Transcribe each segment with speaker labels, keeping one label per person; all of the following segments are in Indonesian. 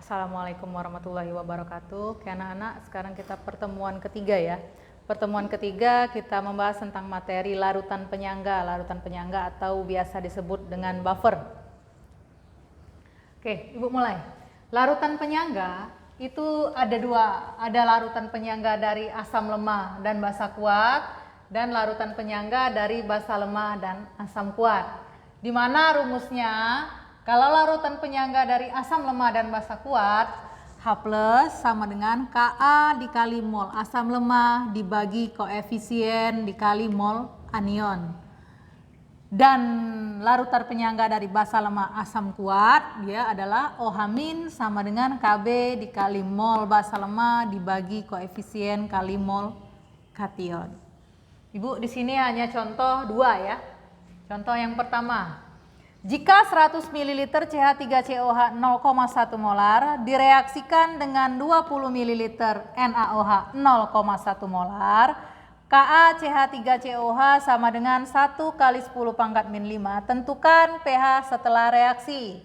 Speaker 1: Assalamualaikum warahmatullahi wabarakatuh. Oke anak-anak, sekarang kita pertemuan ketiga ya. Pertemuan ketiga kita membahas tentang materi larutan penyangga. Larutan penyangga atau biasa disebut dengan buffer. Oke, Ibu mulai. Larutan penyangga itu ada dua. Ada larutan penyangga dari asam lemah dan basa kuat, dan larutan penyangga dari basa lemah dan asam kuat. Di mana rumusnya? Kalau larutan penyangga dari asam lemah dan basa kuat, H plus sama dengan Ka dikali mol asam lemah dibagi koefisien dikali mol anion. Dan larutan penyangga dari basa lemah asam kuat, dia adalah OH- sama dengan Kb dikali mol basa lemah dibagi koefisien kali mol kation. Ibu di sini hanya contoh dua ya. Contoh yang pertama. Jika 100 ml CH3COH 0,1 molar direaksikan dengan 20 ml NaOH 0,1 molar, KaCH3COH sama dengan 1 kali 10⁻⁵. Tentukan pH setelah reaksi.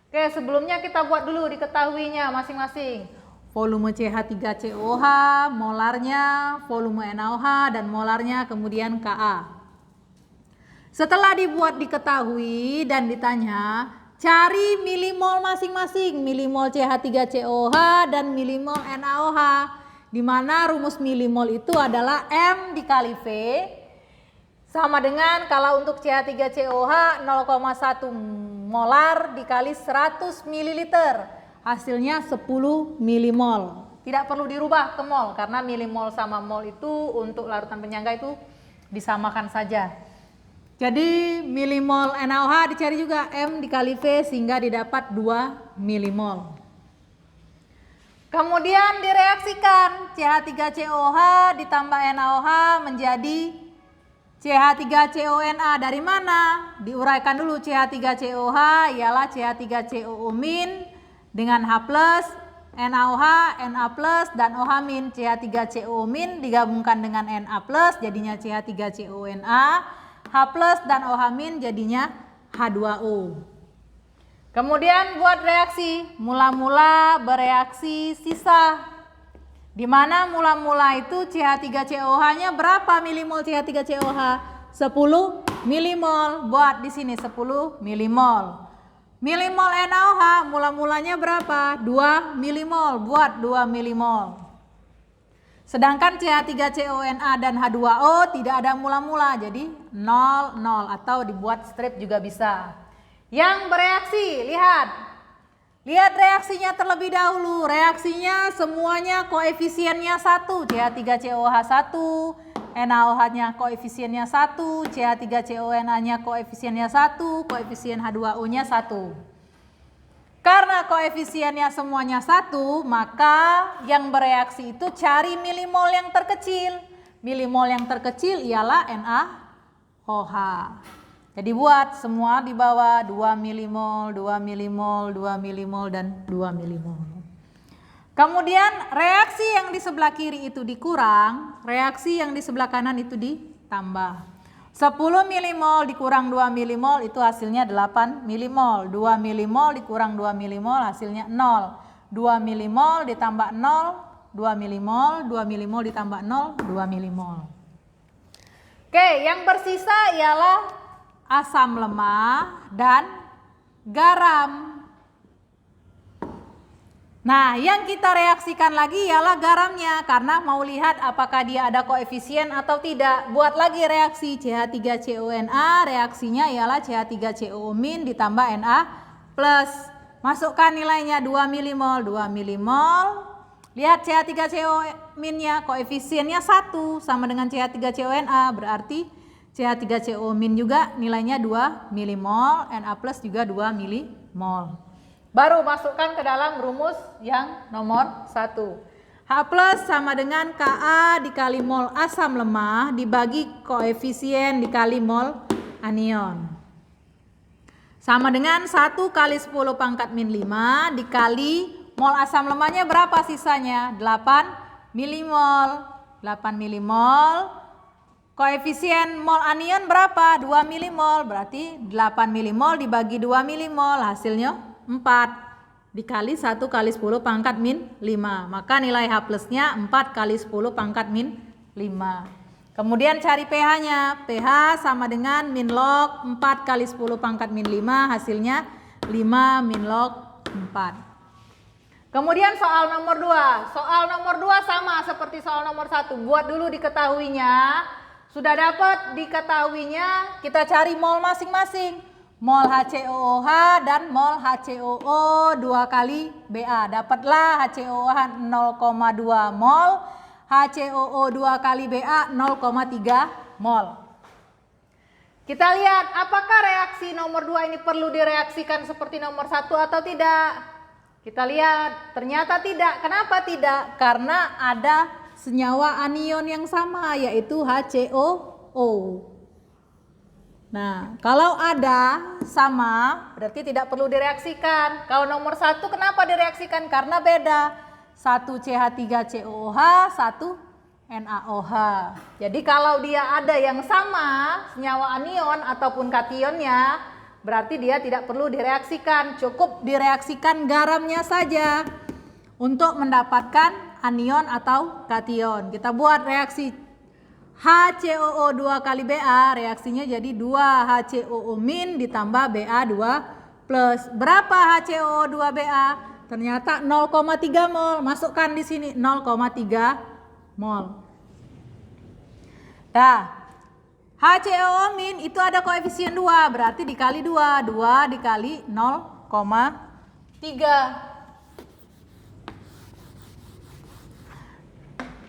Speaker 1: Oke, sebelumnya kita buat dulu diketahuinya masing-masing. Volume CH3COH, molarnya, volume NaOH dan molarnya, kemudian Ka. Setelah dibuat diketahui dan ditanya, cari milimol masing-masing, milimol CH3COH dan milimol NaOH. Di mana rumus milimol itu adalah M dikali V sama dengan kalau untuk CH3COH 0,1 molar dikali 100 ml. Hasilnya 10 milimol. Tidak perlu dirubah ke mol karena milimol sama mol itu untuk larutan penyangga itu disamakan saja. Jadi milimol NaOH dicari juga M dikali V sehingga didapat 2 milimol. Kemudian direaksikan CH3COH ditambah NaOH menjadi CH3CONa. Dari mana? Diuraikan dulu CH3COH ialah CH3COO- dengan H+, NaOH, Na+, dan OH-. CH3COO- digabungkan dengan Na+, jadinya CH3CONa. H+ dan OH- jadinya H2O. Kemudian buat reaksi, mula-mula bereaksi sisa. Di mana mula-mula itu CH3COH-nya berapa milimol CH3COH? 10 milimol. Buat di sini 10 milimol. Milimol NaOH mula-mulanya berapa? 2 milimol. Buat 2 milimol. Sedangkan CH3CONa dan H2O tidak ada mula-mula, jadi 0, 0 atau dibuat strip juga bisa. Yang bereaksi, lihat reaksinya terlebih dahulu. Reaksinya semuanya koefisiennya 1, CH3COH 1, NaOH-nya koefisiennya 1, CH3CONa-nya koefisiennya 1, koefisien H2O-nya 1. Karena koefisiennya semuanya 1, maka yang bereaksi itu cari milimol yang terkecil. Milimol yang terkecil ialah NaOH. Jadi buat semua di bawah 2 milimol, 2 milimol, 2 milimol, dan 2 milimol. Kemudian reaksi yang di sebelah kiri itu dikurang, reaksi yang di sebelah kanan itu ditambah. 10 milimol dikurang 2 milimol itu hasilnya 8 milimol. 2 milimol dikurang 2 milimol hasilnya 0. 2 milimol ditambah 0, 2 milimol, 2 milimol ditambah 0, 2 milimol. Oke, yang bersisa ialah asam lemah dan garam. Nah, yang kita reaksikan lagi ialah garamnya karena mau lihat apakah dia ada koefisien atau tidak. Buat lagi reaksi CH3CONa, reaksinya ialah CH3COO- ditambah Na+. Masukkan nilainya 2 milimol, 2 milimol. Lihat CH3COO-nya koefisiennya 1 sama dengan CH3CONa, berarti CH3COO- juga nilainya 2 milimol, Na+ juga 2 milimol. Baru masukkan ke dalam rumus yang nomor 1. H+ sama dengan Ka dikali mol asam lemah dibagi koefisien dikali mol anion. Sama dengan 1 kali 10⁻⁵ dikali mol asam lemahnya berapa sisanya? 8 milimol. 8 milimol. Koefisien mol anion berapa? 2 milimol. Berarti 8 milimol dibagi 2 milimol hasilnya 4. dikali 1 kali 10 pangkat min 5. Maka nilai H plusnya 4 kali 10 pangkat min 5. Kemudian cari pH-nya. pH sama dengan min log 4 kali 10 pangkat min 5. Hasilnya 5 min log 4. Kemudian soal nomor 2. Soal nomor 2 sama seperti soal nomor 1. Buat dulu diketahuinya. Sudah dapat diketahuinya, kita cari mol masing-masing. Mol HCOOH dan mol HCOO 2 kali Ba. Dapatlah HCOOH 0,2 mol, HCOO 2 kali Ba 0,3 mol. Kita lihat apakah reaksi nomor 2 ini perlu direaksikan seperti nomor 1 atau tidak. Kita lihat, ternyata tidak. Kenapa tidak? Karena ada senyawa anion yang sama, yaitu HCOO. Nah, kalau ada sama, berarti tidak perlu direaksikan. Kalau nomor 1 kenapa direaksikan? Karena beda. 1 CH3COOH, 1 NaOH. Jadi kalau dia ada yang sama, senyawa anion ataupun kationnya, berarti dia tidak perlu direaksikan. Cukup direaksikan garamnya saja untuk mendapatkan anion atau kation. Kita buat reaksi HCOO 2 kali Ba, reaksinya jadi 2 HCOO min ditambah Ba2 plus. Berapa HCOO 2 Ba? Ternyata 0,3 mol. Masukkan di sini 0,3 mol. Nah, HCOO min itu ada koefisien 2, berarti dikali 2. 2 dikali 0,3.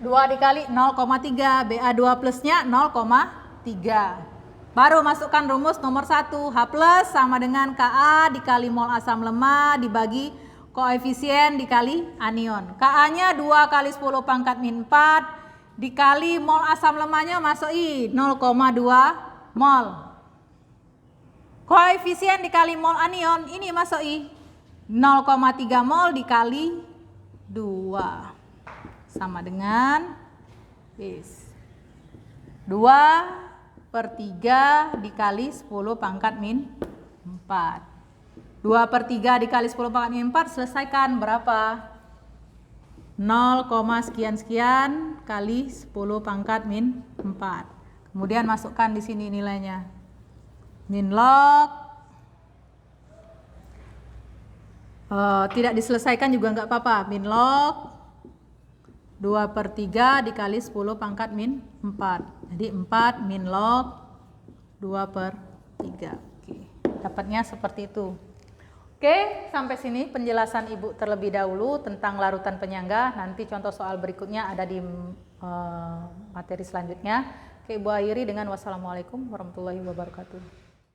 Speaker 1: 2 dikali 0,3, Ba2 plusnya 0,3. Baru masukkan rumus nomor 1. H plus sama dengan Ka dikali mol asam lemah dibagi koefisien dikali anion. Ka-nya 2 kali 10 pangkat min 4 dikali mol asam lemahnya masuk I 0,2 mol. Koefisien dikali mol anion ini masuk I 0,3 mol dikali 2. Sama dengan 2/3 dikali 10 pangkat min 4. 2/3 dikali 10 pangkat min 4, selesaikan berapa? 0, sekian-sekian kali 10 pangkat min 4. Kemudian masukkan di sini nilainya. Min log. Tidak diselesaikan juga nggak apa-apa. Min log 2/3 dikali 10 pangkat min 4. Jadi 4 min log 2/3. Oke, dapatnya seperti itu. Oke, sampai sini penjelasan Ibu terlebih dahulu tentang larutan penyangga. Nanti contoh soal berikutnya ada di materi selanjutnya. Oke, Ibu akhiri dengan wassalamualaikum warahmatullahi wabarakatuh.